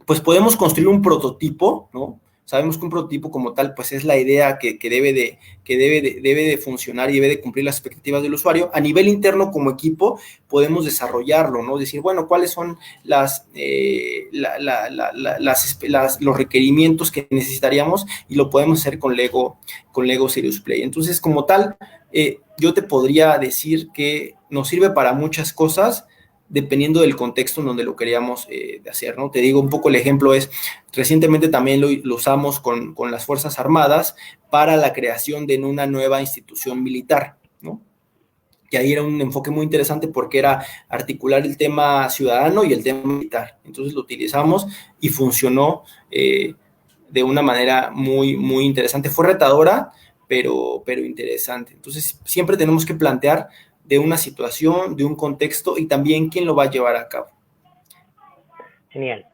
pues podemos construir un prototipo, ¿no? Sabemos que un prototipo como tal, pues es la idea que debe de funcionar y debe de cumplir las expectativas del usuario. A nivel interno, como equipo, podemos desarrollarlo, ¿no? Decir, bueno, cuáles son los requerimientos que necesitaríamos, y lo podemos hacer con Lego Serious Play. Entonces, como tal, yo te podría decir que nos sirve para muchas cosas, dependiendo del contexto en donde lo queríamos hacer, ¿no? Te digo, un poco el ejemplo es, recientemente también lo usamos con las Fuerzas Armadas para la creación de una nueva institución militar, ¿no? Y ahí era un enfoque muy interesante porque era articular el tema ciudadano y el tema militar. Entonces lo utilizamos y funcionó de una manera muy, muy interesante. Fue retadora, pero interesante. Entonces siempre tenemos que plantear de una situación, de un contexto y también quién lo va a llevar a cabo. Genial.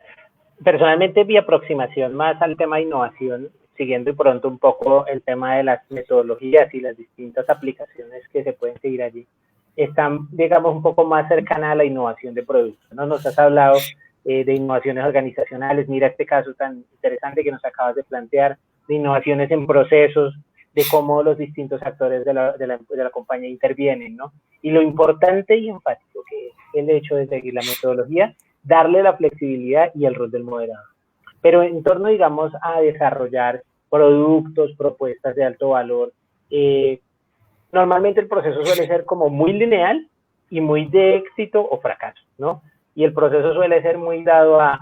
Personalmente, mi aproximación más al tema de innovación, siguiendo y pronto un poco el tema de las metodologías y las distintas aplicaciones que se pueden seguir allí, están, digamos, un poco más cercana a la innovación de productos, ¿no? Nos has hablado de innovaciones organizacionales, mira este caso tan interesante que nos acabas de plantear, de innovaciones en procesos, de cómo los distintos actores de la compañía intervienen, ¿no? Y lo importante y enfático que es el hecho de seguir la metodología, darle la flexibilidad y el rol del moderador. Pero en torno, digamos, a desarrollar productos, propuestas de alto valor, normalmente el proceso suele ser como muy lineal y muy de éxito o fracaso, ¿no? Y el proceso suele ser muy dado a,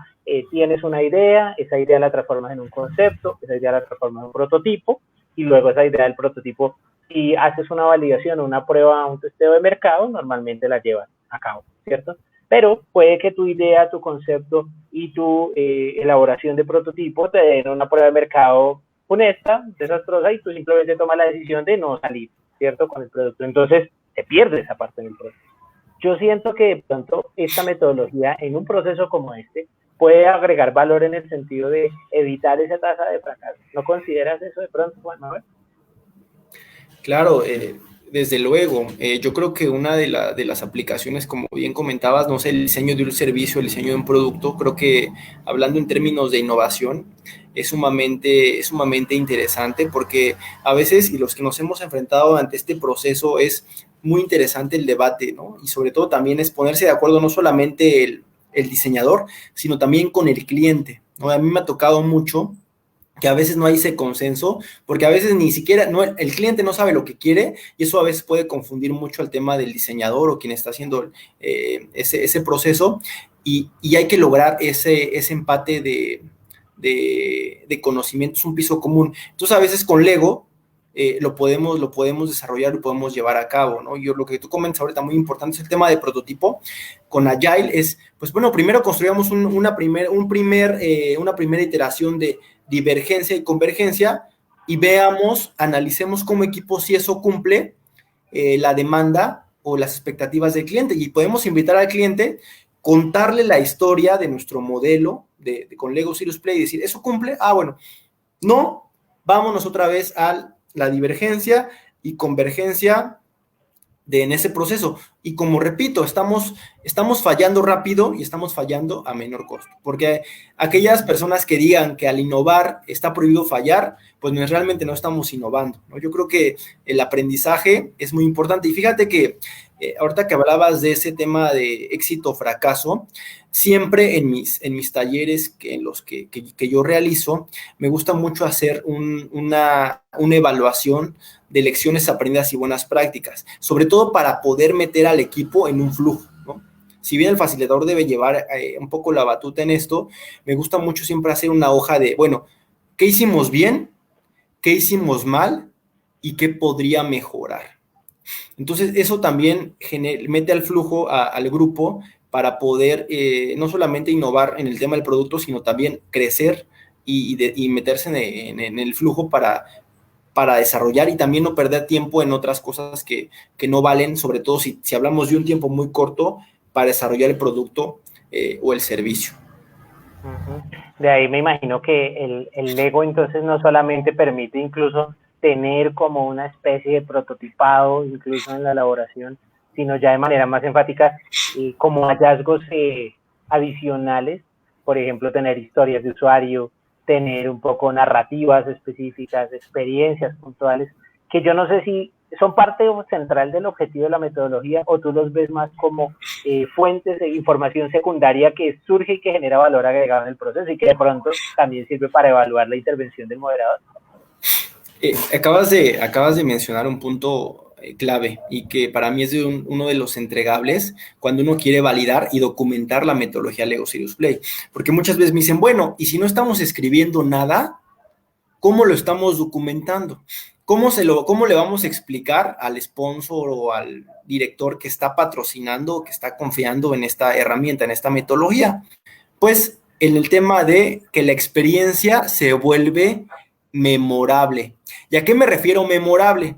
tienes una idea, esa idea la transformas en un concepto, esa idea la transformas en un prototipo, y luego esa idea del prototipo, si haces una validación, una prueba, un testeo de mercado, normalmente la llevas a cabo, ¿cierto? Pero puede que tu idea, tu concepto y tu elaboración de prototipo te den una prueba de mercado honesta, desastrosa, y tú simplemente tomas la decisión de no salir, ¿cierto? Con el producto. Entonces, se pierde esa parte del proceso. Yo siento que de pronto esta metodología en un proceso como este puede agregar valor en el sentido de evitar esa tasa de fracaso. ¿No consideras eso de pronto, Juan Manuel? Claro, desde luego. Yo creo que una de las aplicaciones, como bien comentabas, no sé, el diseño de un servicio, el diseño de un producto, creo que hablando en términos de innovación, es sumamente interesante, porque a veces, y los que nos hemos enfrentado ante este proceso, es muy interesante el debate, ¿no? Y sobre todo también es ponerse de acuerdo no solamente el diseñador, sino también con el cliente, ¿no? A mí me ha tocado mucho que a veces no hay ese consenso, porque a veces ni siquiera, no, el cliente no sabe lo que quiere, y eso a veces puede confundir mucho al tema del diseñador o quien está haciendo ese proceso, y hay que lograr ese empate de conocimientos, un piso común. Entonces a veces con Lego lo podemos desarrollar, lo podemos llevar a cabo, ¿no? Yo lo que tú comentas ahorita muy importante es el tema de prototipo. Con Agile es, pues bueno, primero construyamos una primera iteración de divergencia y convergencia, y analicemos como equipo si eso cumple la demanda o las expectativas del cliente, y podemos invitar al cliente, contarle la historia de nuestro modelo con Lego Serious Play y decir, ¿eso cumple? Ah, bueno, no, vámonos otra vez a la divergencia y convergencia en ese proceso. Y como repito, estamos fallando rápido y estamos fallando a menor costo, porque aquellas personas que digan que al innovar está prohibido fallar, pues realmente no estamos innovando, ¿no? Yo creo que el aprendizaje es muy importante, y fíjate que ahorita que hablabas de ese tema de éxito o fracaso, siempre en mis talleres en los que yo realizo, me gusta mucho hacer una evaluación de lecciones aprendidas y buenas prácticas, sobre todo para poder meter al equipo en un flujo, ¿no? Si bien el facilitador debe llevar un poco la batuta en esto, me gusta mucho siempre hacer una hoja de, bueno, ¿qué hicimos bien? ¿Qué hicimos mal? ¿Y qué podría mejorar? Entonces, eso también mete al flujo al grupo para poder no solamente innovar en el tema del producto, sino también crecer y meterse en el flujo para desarrollar, y también no perder tiempo en otras cosas que no valen, sobre todo si hablamos de un tiempo muy corto para desarrollar el producto o el servicio. De ahí me imagino que el Lego entonces no solamente permite incluso tener como una especie de prototipado incluso en la elaboración, sino ya de manera más enfática como hallazgos adicionales, por ejemplo, tener historias de usuario, tener un poco narrativas específicas, experiencias puntuales, que yo no sé si son parte central del objetivo de la metodología o tú los ves más como fuentes de información secundaria que surge y que genera valor agregado en el proceso y que de pronto también sirve para evaluar la intervención del moderador. Acabas de mencionar un punto clave y que para mí es uno de los entregables cuando uno quiere validar y documentar la metodología Lego Serious Play. Porque muchas veces me dicen, bueno, y si no estamos escribiendo nada, ¿cómo lo estamos documentando? ¿Cómo le vamos a explicar al sponsor o al director que está patrocinando, que está confiando en esta herramienta, en esta metodología? Pues en el tema de que la experiencia se vuelve memorable. ¿Y a qué me refiero memorable?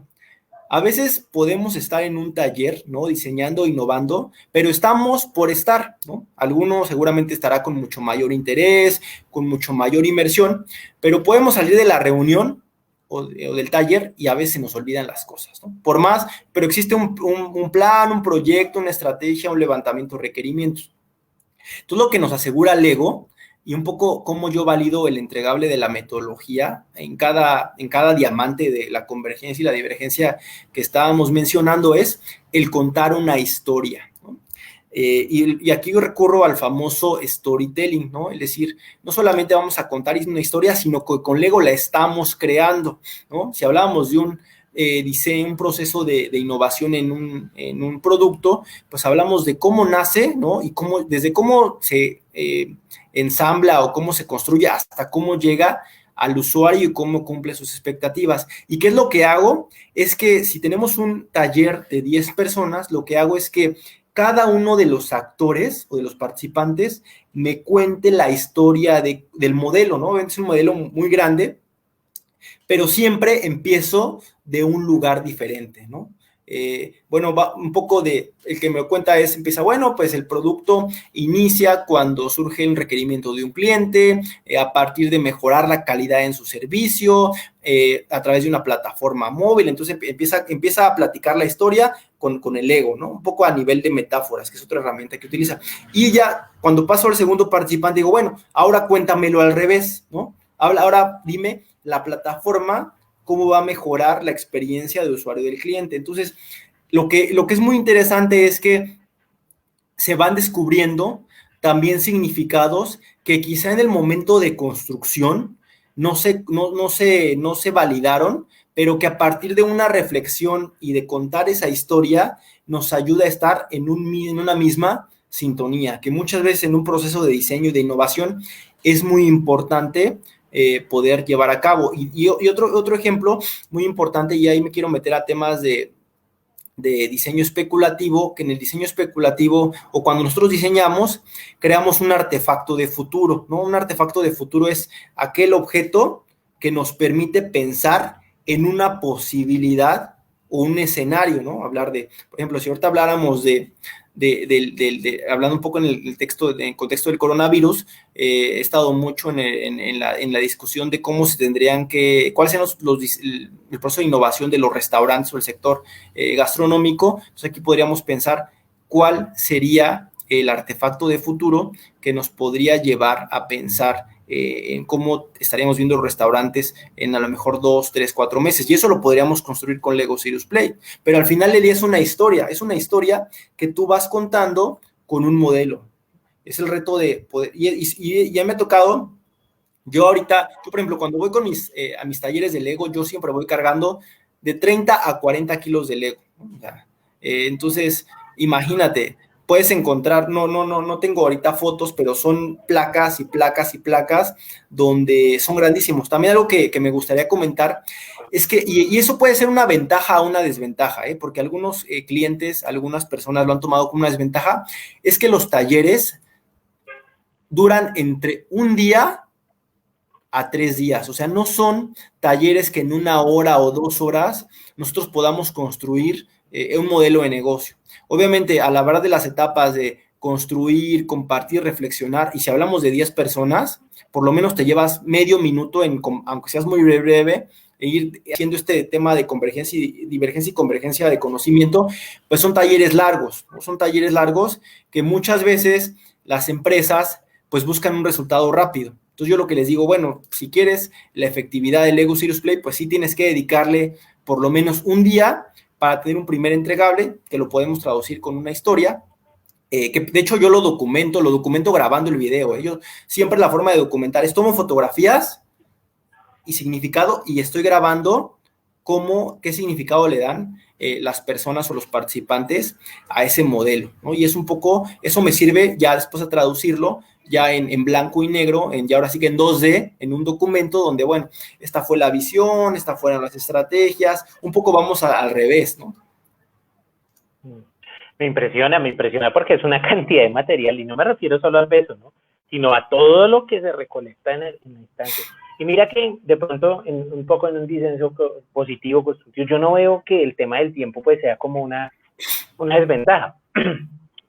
A veces podemos estar en un taller, ¿no? Diseñando, innovando, pero estamos por estar, ¿no? Alguno seguramente estará con mucho mayor interés, con mucho mayor inmersión, pero podemos salir de la reunión o del taller y a veces se nos olvidan las cosas, ¿no? Por más, pero existe un plan, un proyecto, una estrategia, un levantamiento de requerimientos. Entonces, lo que nos asegura Lego y un poco cómo yo valido el entregable de la metodología en cada diamante de la convergencia y la divergencia que estábamos mencionando es el contar una historia, ¿no? Y aquí yo recurro al famoso storytelling, ¿no? Es decir, no solamente vamos a contar una historia, sino que con Lego la estamos creando, ¿no? Si hablábamos de un diseño, un proceso de innovación en un producto, pues hablamos de cómo nace, ¿no? Y desde cómo se ensambla o cómo se construye hasta cómo llega al usuario y cómo cumple sus expectativas. ¿Y qué es lo que hago? Es que si tenemos un taller de 10 personas, lo que hago es que cada uno de los actores o de los participantes me cuente la historia del modelo, ¿no? Es un modelo muy grande, pero siempre empiezo de un lugar diferente, ¿no? Bueno, va un poco de, el que me cuenta empieza, bueno, pues el producto inicia cuando surge un requerimiento de un cliente, a partir de mejorar la calidad en su servicio, a través de una plataforma móvil, entonces empieza a platicar la historia con el Lego, ¿no? Un poco a nivel de metáforas, que es otra herramienta que utiliza. Y ya, cuando paso al segundo participante, digo, bueno, ahora cuéntamelo al revés, ¿no? Ahora dime la plataforma, cómo va a mejorar la experiencia de usuario del cliente. Entonces, lo que es muy interesante es que se van descubriendo también significados que quizá en el momento de construcción no se validaron, pero que a partir de una reflexión y de contar esa historia nos ayuda a estar en una misma sintonía, que muchas veces en un proceso de diseño y de innovación es muy importante poder llevar a cabo. Y otro ejemplo muy importante, y ahí me quiero meter a temas de diseño especulativo, que en el diseño especulativo o cuando nosotros diseñamos, creamos un artefacto de futuro, ¿no? Un artefacto de futuro es aquel objeto que nos permite pensar en una posibilidad o un escenario, ¿no? Hablar de, por ejemplo, si ahorita habláramos hablando un poco en el contexto del coronavirus, he estado mucho en la discusión de cómo se tendrían cuáles sean el proceso de innovación de los restaurantes o el sector gastronómico. Entonces aquí podríamos pensar cuál sería el artefacto de futuro que nos podría llevar a pensar en cómo estaríamos viendo restaurantes en a lo mejor 2, 3, 4 meses. Y eso lo podríamos construir con Lego Serious Play. Pero al final del día es una historia que tú vas contando con un modelo. Es el reto de poder. Y ya me ha tocado, yo por ejemplo, cuando voy a mis talleres de Lego, yo siempre voy cargando de 30 a 40 kilos de Lego, ¿no? O sea, entonces, imagínate, puedes encontrar, no tengo ahorita fotos, pero son placas y placas y placas donde son grandísimos. También algo que me gustaría comentar es que, y eso puede ser una ventaja o una desventaja, porque algunos clientes, algunas personas lo han tomado como una desventaja, es que los talleres duran entre un día a 3 días, o sea, no son talleres que en 1 hora o 2 horas nosotros podamos construir un modelo de negocio. Obviamente, a la verdad de las etapas de construir, compartir, reflexionar, y si hablamos de 10 personas, por lo menos te llevas medio minuto, aunque seas muy breve, e ir haciendo este tema de convergencia y divergencia y convergencia de conocimiento, pues son talleres largos, ¿no? Son talleres largos que muchas veces las empresas pues buscan un resultado rápido. Entonces yo lo que les digo, bueno, si quieres la efectividad del Lego Serious Play, pues sí tienes que dedicarle por lo menos un día para tener un primer entregable, que lo podemos traducir con una historia, que de hecho yo lo documento grabando el video. Yo siempre la forma de documentar es tomo fotografías y significado y estoy grabando qué significado le dan las personas o los participantes a ese modelo, ¿no? Y es un poco, eso me sirve ya después a traducirlo ya en blanco y negro, ya ahora sí que en 2D, en un documento donde, bueno, esta fue la visión, estas fueron las estrategias, un poco vamos al revés, ¿no? Me impresiona porque es una cantidad de material y no me refiero solo al beso, ¿no? Sino a todo lo que se recolecta en la instancia. Y mira que de pronto, un poco en un diseño positivo, constructivo, yo no veo que el tema del tiempo pues sea como una desventaja.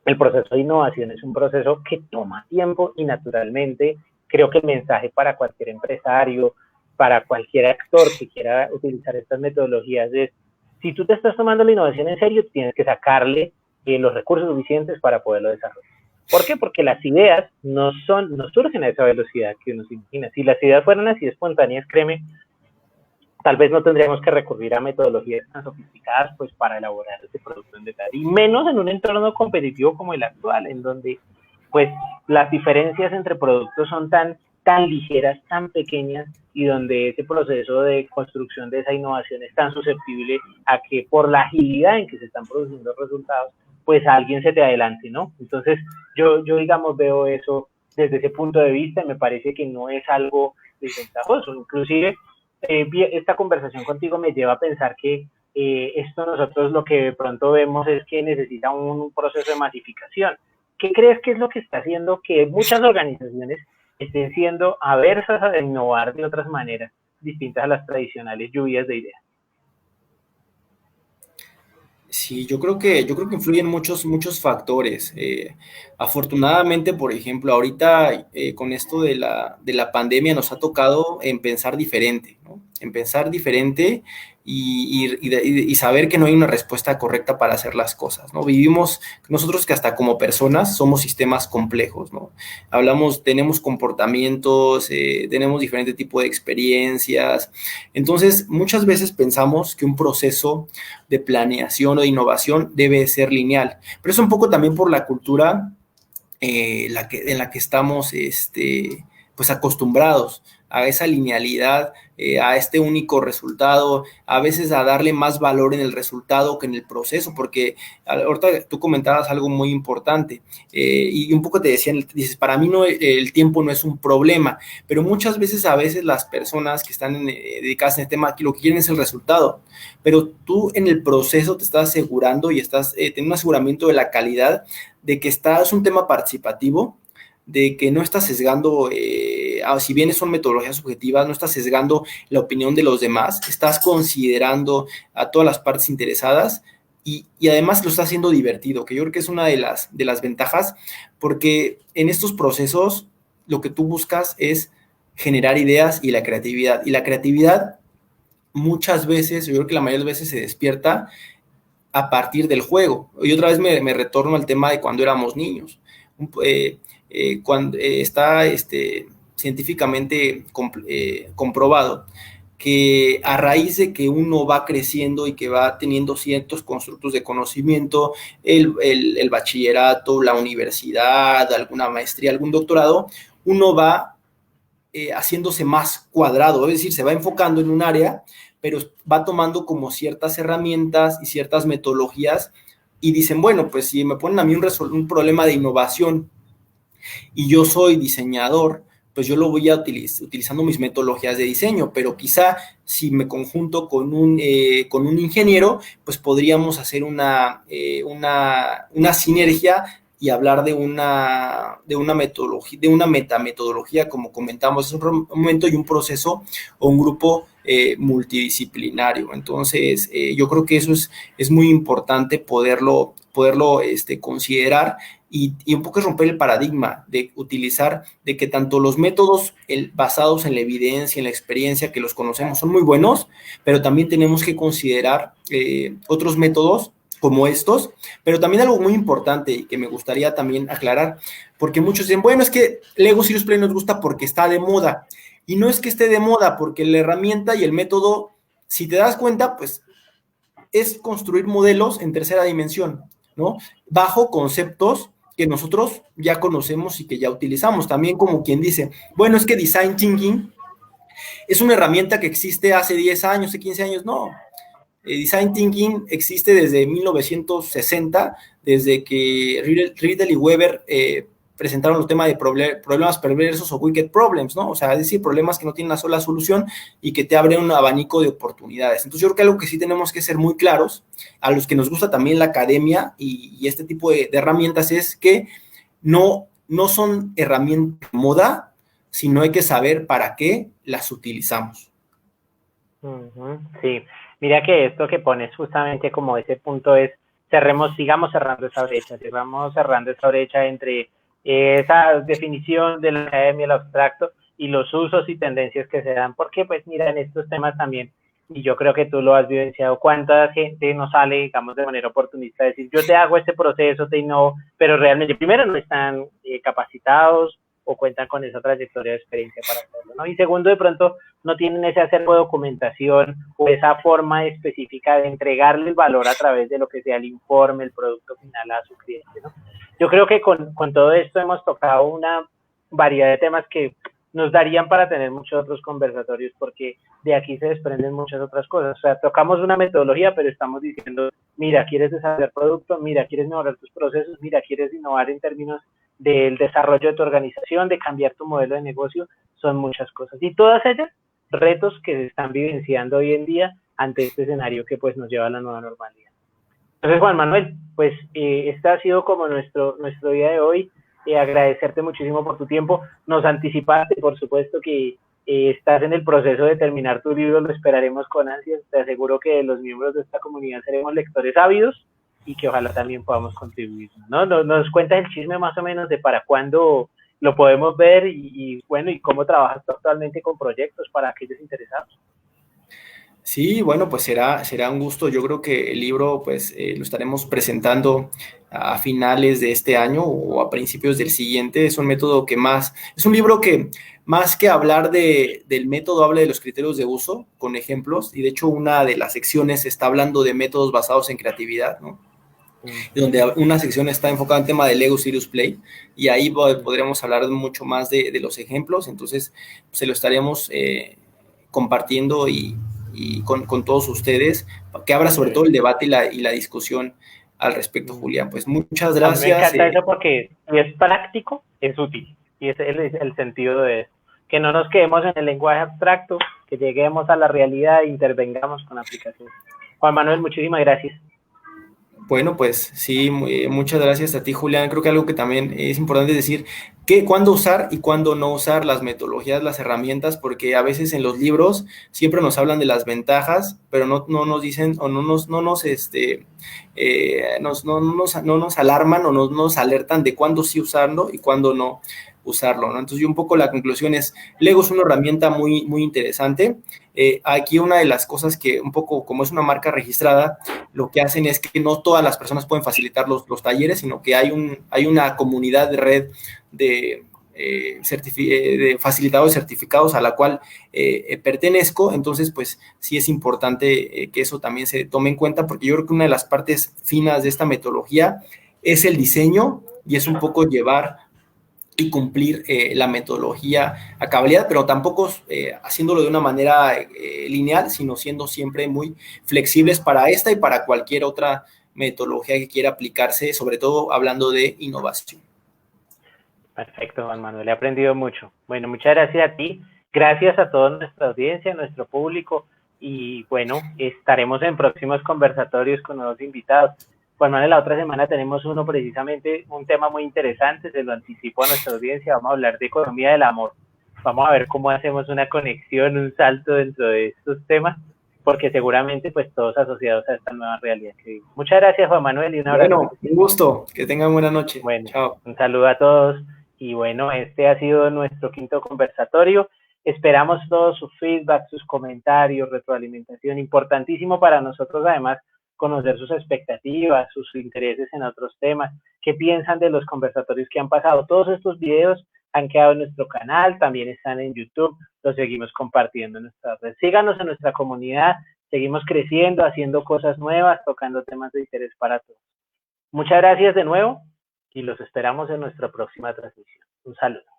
El proceso de innovación es un proceso que toma tiempo y naturalmente creo que el mensaje para cualquier empresario, para cualquier actor que quiera utilizar estas metodologías es, si tú te estás tomando la innovación en serio, tienes que sacarle los recursos suficientes para poderlo desarrollar. ¿Por qué? Porque las ideas no surgen a esa velocidad que uno se imagina. Si las ideas fueran así espontáneas, créeme, tal vez no tendríamos que recurrir a metodologías tan sofisticadas pues para elaborar ese producto en detalle, y menos en un entorno competitivo como el actual, en donde pues las diferencias entre productos son tan ligeras, tan pequeñas, y donde ese proceso de construcción de esa innovación es tan susceptible a que por la agilidad en que se están produciendo resultados, pues alguien se te adelante, ¿no? Entonces yo digamos veo eso desde ese punto de vista, me parece que no es algo desventajoso, inclusive esta conversación contigo me lleva a pensar que esto nosotros lo que de pronto vemos es que necesita un proceso de masificación. ¿Qué crees que es lo que está haciendo que muchas organizaciones estén siendo aversas a innovar de otras maneras distintas a las tradicionales lluvias de ideas? Sí, yo creo que influyen muchos factores. Afortunadamente, por ejemplo, ahorita con esto de la pandemia nos ha tocado en pensar diferente, ¿no? En pensar diferente y saber que no hay una respuesta correcta para hacer las cosas, ¿no? Vivimos, nosotros que hasta como personas somos sistemas complejos, ¿no? Tenemos comportamientos, tenemos diferente tipo de experiencias. Entonces, muchas veces pensamos que un proceso de planeación o de innovación debe ser lineal, pero es un poco también por la cultura en la que estamos pues acostumbrados a esa linealidad, a este único resultado, a veces a darle más valor en el resultado que en el proceso, porque ahorita tú comentabas algo muy importante y un poco te decían, dices, para mí el tiempo no es un problema, pero muchas veces las personas que están dedicadas en el tema, lo que quieren es el resultado, pero tú en el proceso te estás asegurando y estás teniendo un aseguramiento de la calidad, de que es un tema participativo, de que no estás sesgando, si bien son metodologías objetivas, no estás sesgando la opinión de los demás, estás considerando a todas las partes interesadas y además lo estás haciendo divertido, que yo creo que es una de las ventajas, porque en estos procesos lo que tú buscas es generar ideas y la creatividad muchas veces, yo creo que la mayoría de las veces se despierta a partir del juego. Y otra vez me retorno al tema de cuando éramos niños. Cuando está científicamente comprobado que a raíz de que uno va creciendo y que va teniendo ciertos constructos de conocimiento, el bachillerato, la universidad, alguna maestría, algún doctorado, uno va haciéndose más cuadrado, es decir, se va enfocando en un área, pero va tomando como ciertas herramientas y ciertas metodologías y dicen, bueno, pues si me ponen a mí un problema de innovación y yo soy diseñador, pues yo lo voy a utilizando mis metodologías de diseño, pero quizá si me conjunto con un ingeniero, pues podríamos hacer una sinergia y hablar de una metodología, de una metametodología, como comentamos en un momento, y un proceso o un grupo multidisciplinario. Entonces, yo creo que eso es muy importante poderlo considerar y un poco romper el paradigma de utilizar, de que tanto los métodos basados en la evidencia, en la experiencia que los conocemos son muy buenos, pero también tenemos que considerar otros métodos como estos, pero también algo muy importante y que me gustaría también aclarar, porque muchos dicen, bueno, es que Lego Serious Play nos gusta porque está de moda, y no es que esté de moda, porque la herramienta y el método, si te das cuenta, pues es construir modelos en tercera dimensión, ¿no? Bajo conceptos que nosotros ya conocemos y que ya utilizamos. También como quien dice, bueno, es que Design Thinking es una herramienta que existe hace 10 años, hace 15 años, no. Design Thinking existe desde 1960, desde que Riddle y Weber presentaron el tema de problemas perversos o wicked problems, ¿no? O sea, es decir, problemas que no tienen una sola solución y que te abren un abanico de oportunidades. Entonces, yo creo que algo que sí tenemos que ser muy claros, a los que nos gusta también la academia y este tipo de herramientas, es que no son herramientas de moda, sino hay que saber para qué las utilizamos. Sí, mira que esto que pones justamente como ese punto es, sigamos cerrando esa brecha, sigamos cerrando esa brecha entre esa definición de la academia, el abstracto, y los usos y tendencias que se dan, porque pues mira, en estos temas también, y yo creo que tú lo has vivenciado, cuánta gente no sale, digamos, de manera oportunista a decir, yo te hago este proceso, te innovo, pero realmente primero no están capacitados o cuentan con esa trayectoria de experiencia para hacerlo, ¿no? Y segundo, de pronto, no tienen ese acervo de documentación o esa forma específica de entregarle el valor a través de lo que sea el informe, el producto final a su cliente, ¿no? Yo creo que con todo esto hemos tocado una variedad de temas que nos darían para tener muchos otros conversatorios, porque de aquí se desprenden muchas otras cosas. O sea, tocamos una metodología, pero estamos diciendo, mira, quieres desarrollar producto, mira, quieres mejorar tus procesos, mira, quieres innovar en términos del desarrollo de tu organización, de cambiar tu modelo de negocio, son muchas cosas. Y todas ellas, retos que se están vivenciando hoy en día ante este escenario que pues nos lleva a la nueva normalidad. Entonces, Juan Manuel, pues este ha sido como nuestro día de hoy. Agradecerte muchísimo por tu tiempo. Nos anticipaste, por supuesto, que estás en el proceso de terminar tu libro, lo esperaremos con ansias. Te aseguro que los miembros de esta comunidad seremos lectores ávidos y que ojalá también podamos contribuir, ¿no? Nos cuentas el chisme más o menos de para cuándo lo podemos ver y bueno, y cómo trabajas tú actualmente con proyectos para aquellos interesados. Sí, bueno, pues será un gusto. Yo creo que el libro, pues, lo estaremos presentando a finales de este año o a principios del siguiente. Es un método es un libro que más que hablar del método, habla de los criterios de uso con ejemplos. Y de hecho, una de las secciones está hablando de métodos basados en creatividad, ¿no? Donde una sección está enfocada en tema de Lego Serious Play, y ahí podremos hablar mucho más de los ejemplos. Entonces, se lo estaremos compartiendo y con todos ustedes, que abra sobre todo el debate y la discusión al respecto, Julián. Pues muchas gracias. A mí me encanta eso porque si es práctico, es útil, y ese es el sentido de eso. Que no nos quedemos en el lenguaje abstracto, que lleguemos a la realidad e intervengamos con aplicaciones. Juan Manuel, muchísimas gracias. Bueno, pues sí, muchas gracias a ti, Julián. Creo que algo que también es importante decir, cuándo usar y cuándo no usar las metodologías, las herramientas, porque a veces en los libros siempre nos hablan de las ventajas, pero no nos dicen o no nos alarman o no nos alertan de cuándo sí usarlo y cuándo no usarlo, ¿no? Entonces, yo un poco la conclusión es, Lego es una herramienta muy, muy interesante. Aquí una de las cosas que un poco, como es una marca registrada, lo que hacen es que no todas las personas pueden facilitar los talleres, sino que hay una comunidad de red de facilitadores certificados a la cual pertenezco. Entonces, pues sí es importante que eso también se tome en cuenta, porque yo creo que una de las partes finas de esta metodología es el diseño y es un poco llevar y cumplir la metodología a cabalidad, pero tampoco haciéndolo de una manera lineal, sino siendo siempre muy flexibles para esta y para cualquier otra metodología que quiera aplicarse, sobre todo hablando de innovación. Perfecto, Juan Manuel, he aprendido mucho. Bueno, muchas gracias a ti, gracias a toda nuestra audiencia, a nuestro público, y bueno, estaremos en próximos conversatorios con nuevos invitados. Juan Manuel, la otra semana tenemos precisamente un tema muy interesante, se lo anticipo a nuestra audiencia, vamos a hablar de economía del amor. Vamos a ver cómo hacemos una conexión, un salto dentro de estos temas, porque seguramente pues todos asociados a esta nueva realidad que vivimos. Muchas gracias, Juan Manuel, y un abrazo. Bueno, un gusto, que tengan buena noche. Bueno, chao. Un saludo a todos, y bueno, este ha sido nuestro quinto conversatorio. Esperamos todos sus feedback, sus comentarios, retroalimentación, importantísimo para nosotros además, conocer sus expectativas, sus intereses en otros temas, qué piensan de los conversatorios que han pasado. Todos estos videos han quedado en nuestro canal, también están en YouTube, los seguimos compartiendo en nuestras redes. Síganos en nuestra comunidad, seguimos creciendo, haciendo cosas nuevas, tocando temas de interés para todos. Muchas gracias de nuevo y los esperamos en nuestra próxima transmisión. Un saludo.